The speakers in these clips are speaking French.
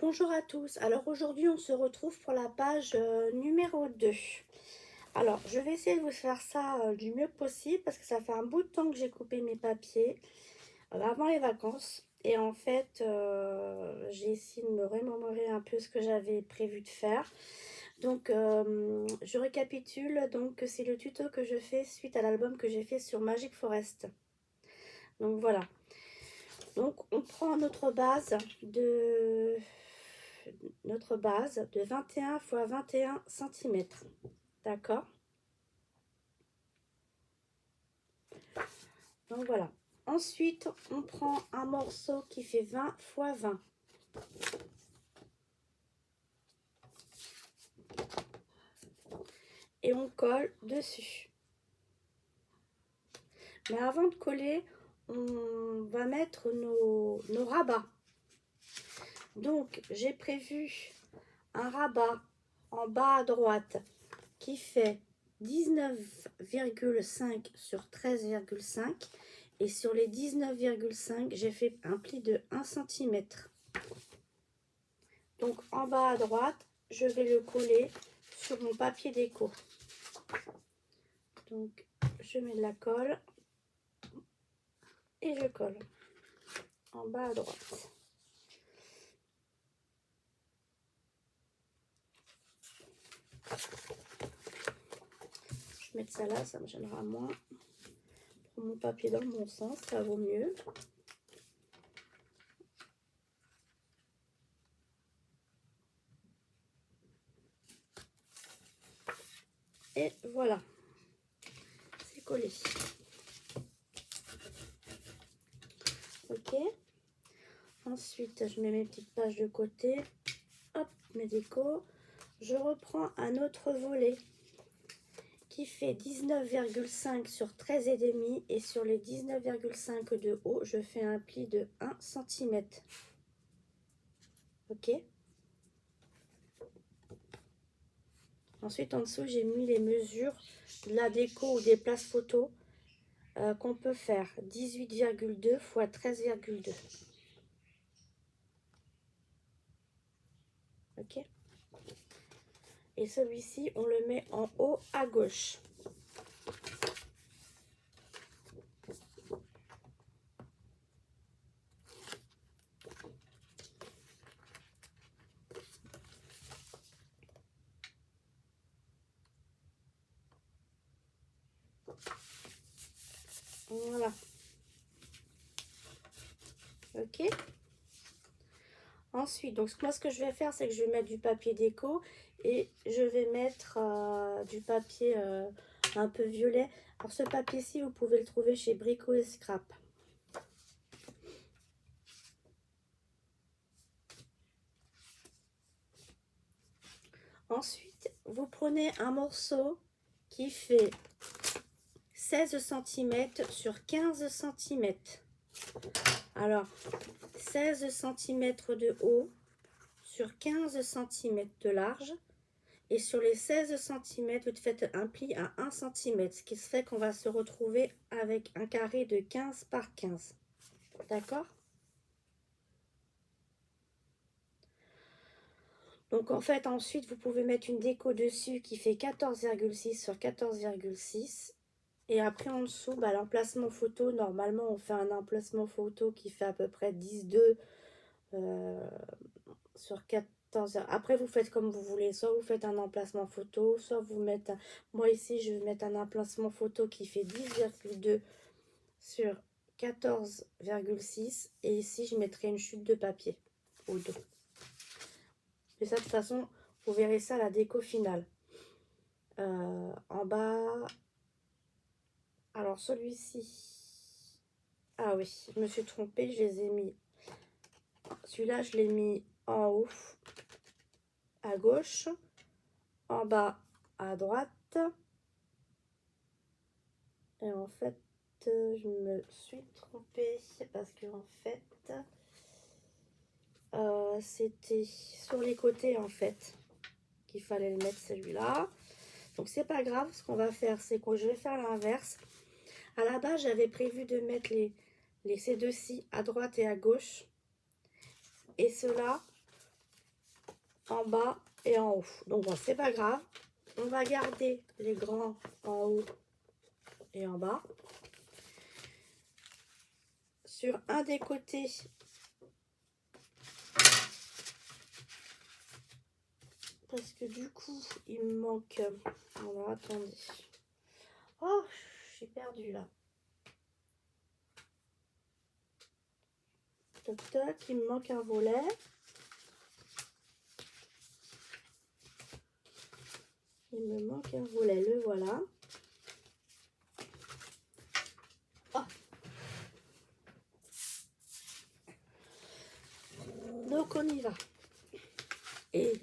Bonjour à tous, alors aujourd'hui on se retrouve pour la page numéro 2. Alors je vais essayer de vous faire ça du mieux possible parce que ça fait un bout de temps que j'ai coupé mes papiers avant les vacances. Et en fait j'ai essayé de me remémorer un peu ce que j'avais prévu de faire. Donc je récapitule, donc c'est le tuto que je fais suite à l'album que j'ai fait sur Magic Forest. Donc voilà. Donc on prend notre base de 21 x 21 cm. D'accord? Donc voilà. Ensuite, on prend un morceau qui fait 20 x 20. Et on colle dessus. Mais avant de coller, on va mettre nos rabats. Donc, j'ai prévu un rabat en bas à droite qui fait 19,5 sur 13,5. Et sur les 19,5, j'ai fait un pli de 1 cm. Donc en bas à droite, je vais le coller sur mon papier déco. Donc je mets de la colle et je colle en bas à droite. Je vais mettre ça là, ça me gênera moins. Prends mon papier dans le bon sens, ça vaut mieux. Et voilà, c'est collé. Ok. Ensuite, je mets mes petites pages de côté. Hop, mes décos. Je reprends un autre volet qui fait 19,5 sur 13,5 et sur les 19,5 de haut, je fais un pli de 1 cm. Ok. Ensuite, en dessous, j'ai mis les mesures de la déco ou des places photos qu'on peut faire. 18,2 x 13,2. Ok. Et celui-ci, on le met en haut à gauche. Voilà. Ok. Ensuite, donc moi ce que je vais faire, c'est que je vais mettre du papier déco et je vais mettre du papier un peu violet. Alors ce papier-ci, vous pouvez le trouver chez Brico et Scrap. Ensuite, vous prenez un morceau qui fait 16 cm sur 15 cm. Alors, 16 cm de haut sur 15 cm de large. Et sur les 16 cm, vous faites un pli à 1 cm, ce qui fait qu'on va se retrouver avec un carré de 15 par 15. D'accord? Donc en fait, ensuite, vous pouvez mettre une déco dessus qui fait 14,6 sur 14,6. Et après, en dessous, bah, l'emplacement photo, normalement, on fait un emplacement photo qui fait à peu près 10,2 sur 14. Après, vous faites comme vous voulez. Soit vous faites un emplacement photo, soit vous mettez... Moi, ici, je vais mettre un emplacement photo qui fait 10,2 sur 14,6. Et ici, je mettrai une chute de papier au dos. Et ça, de toute façon, vous verrez ça à la déco finale. En bas... Alors, celui-ci... Ah oui, je me suis trompée, je les ai mis... Celui-là, je l'ai mis en haut, à gauche, en bas, à droite. Et en fait, je me suis trompée parce que en fait, c'était sur les côtés en fait qu'il fallait le mettre celui-là. Donc c'est pas grave, ce qu'on va faire, c'est que je vais faire l'inverse. À la base, j'avais prévu de mettre ces deux-ci à droite et à gauche. Et ceux-là, en bas et en haut. Donc bon, c'est pas grave. On va garder les grands en haut et en bas. Sur un des côtés, parce que du coup, il me manque... Alors, attendez. Oh, j'ai perdu là. Toc, toc, il me manque un volet. Il me manque un volet, le voilà. Oh. Donc, on y va. Et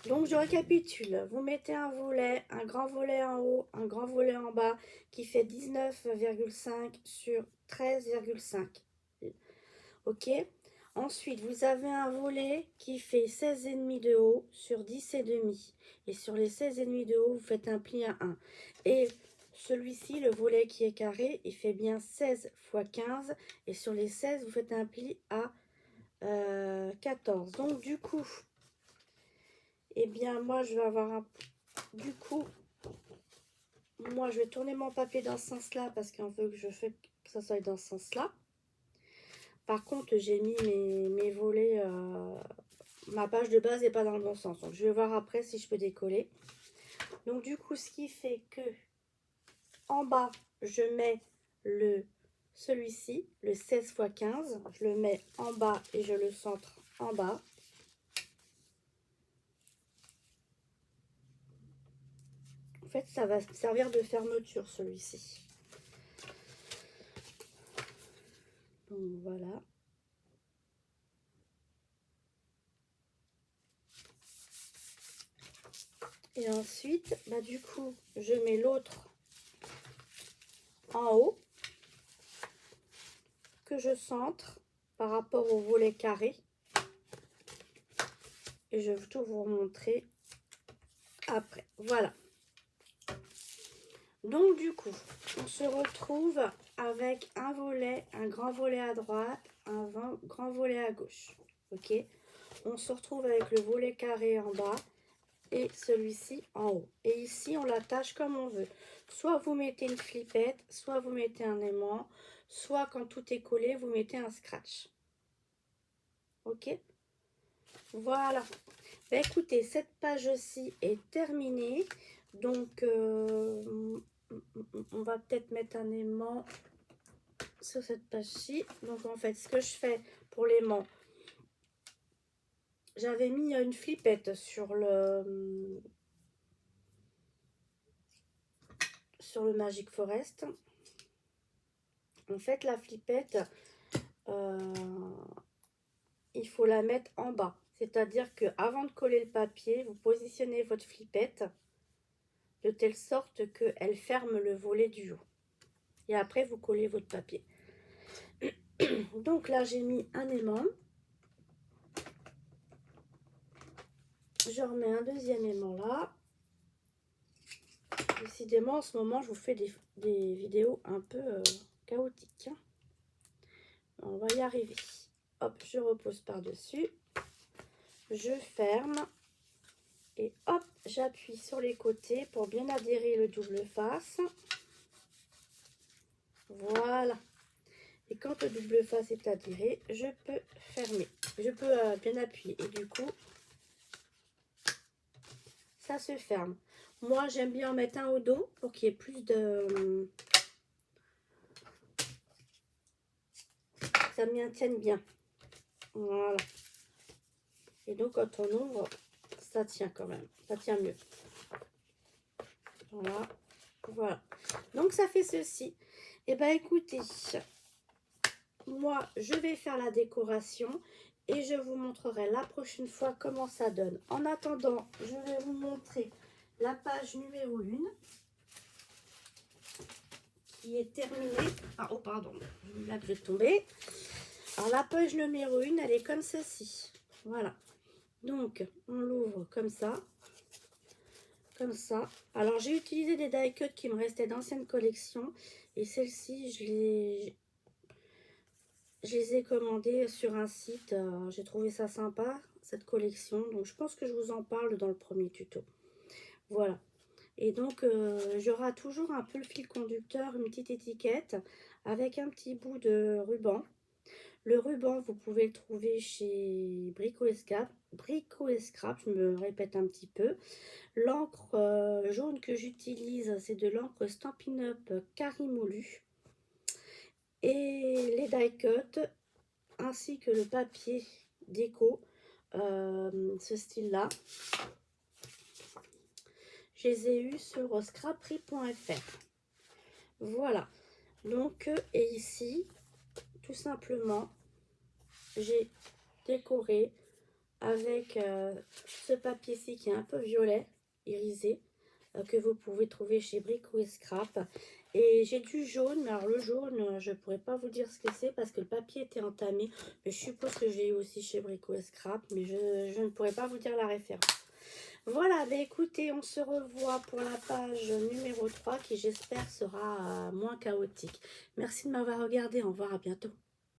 donc, je récapitule. Vous mettez un volet, un grand volet en haut, un grand volet en bas qui fait 19,5 sur 13,5. Ok. Ensuite, vous avez un volet qui fait 16,5 de haut sur 10,5. Et sur les 16,5 de haut, vous faites un pli à 1. Et celui-ci, le volet qui est carré, il fait bien 16 x 15. Et sur les 16, vous faites un pli à 14. Donc, du coup, eh bien, moi, je vais avoir un... Du coup, moi, je vais tourner mon papier dans ce sens-là parce qu'on veut que je fais que ça soit dans ce sens-là. Par contre, j'ai mis mes volets, ma page de base n'est pas dans le bon sens. Donc, je vais voir après si je peux décoller. Donc, du coup, ce qui fait que en bas, je mets celui-ci, le 16 x 15. Je le mets en bas et je le centre en bas. En fait, ça va servir de fermeture, celui-ci. Donc, voilà. Et ensuite, bah, du coup, je mets l'autre en haut, que je centre par rapport au volet carré. Et je vais tout vous remontrer après. Voilà. Donc, du coup, on se retrouve avec un volet, un grand volet à droite, un grand volet à gauche. Ok. On se retrouve avec le volet carré en bas et celui-ci en haut. Et ici, on l'attache comme on veut. Soit vous mettez une flippette, soit vous mettez un aimant, soit quand tout est collé, vous mettez un scratch. Ok. Voilà. Bah, écoutez, cette page-ci est terminée. Donc, on va peut-être mettre un aimant sur cette page-ci. Donc, en fait, ce que je fais pour l'aimant, j'avais mis une flippette sur le Magic Forest. En fait, la flippette, il faut la mettre en bas. C'est-à-dire que avant de coller le papier, vous positionnez votre flippette de telle sorte qu'elle ferme le volet du haut. Et après, vous collez votre papier. Donc là, j'ai mis un aimant. Je remets un deuxième aimant là. Décidément, en ce moment, je vous fais des vidéos un peu chaotiques. On va y arriver. Hop, je repose par-dessus. Je ferme. Et hop, j'appuie sur les côtés pour bien adhérer le double face. Voilà. Et quand le double face est adhéré, je peux fermer. Je peux bien appuyer. Et du coup, ça se ferme. Moi, j'aime bien en mettre un au dos pour qu'il y ait plus de... ça m'y tienne bien. Voilà. Et donc, quand on ouvre, ça tient quand même. Ça tient mieux. Voilà. Voilà. Donc, ça fait ceci. Et bien, écoutez, moi, je vais faire la décoration et je vous montrerai la prochaine fois comment ça donne. En attendant, je vais vous montrer la page numéro 1 qui est terminée. Ah, oh, pardon, là que je vais tomber. Alors, la page numéro 1, elle est comme ceci. Voilà. Donc, on l'ouvre comme ça. Comme ça. Alors, j'ai utilisé des die cuts qui me restaient d'anciennes collections. Et celle-ci, Je les ai commandés sur un site. J'ai trouvé ça sympa, cette collection. Donc, je pense que je vous en parle dans le premier tuto. Voilà. Et donc, il y aura toujours un peu le fil conducteur, une petite étiquette avec un petit bout de ruban. Le ruban, vous pouvez le trouver chez Brico et Scrap. Brico et Scrap, je me répète un petit peu. L'encre jaune que j'utilise, c'est de l'encre Stampin' Up Carimolu. Et les die cut, ainsi que le papier déco, ce style-là. Je les ai eus sur scrapery.fr. Voilà. Donc, et ici, tout simplement, j'ai décoré avec ce papier-ci qui est un peu violet, irisé, que vous pouvez trouver chez Brico et Scrap. Et j'ai du jaune, mais alors le jaune, je ne pourrais pas vous dire ce que c'est parce que le papier était entamé. Mais je suppose que j'ai eu aussi chez Brico et Scrap, mais je ne pourrais pas vous dire la référence. Voilà, bah écoutez, on se revoit pour la page numéro 3 qui j'espère sera moins chaotique. Merci de m'avoir regardé, au revoir, à bientôt.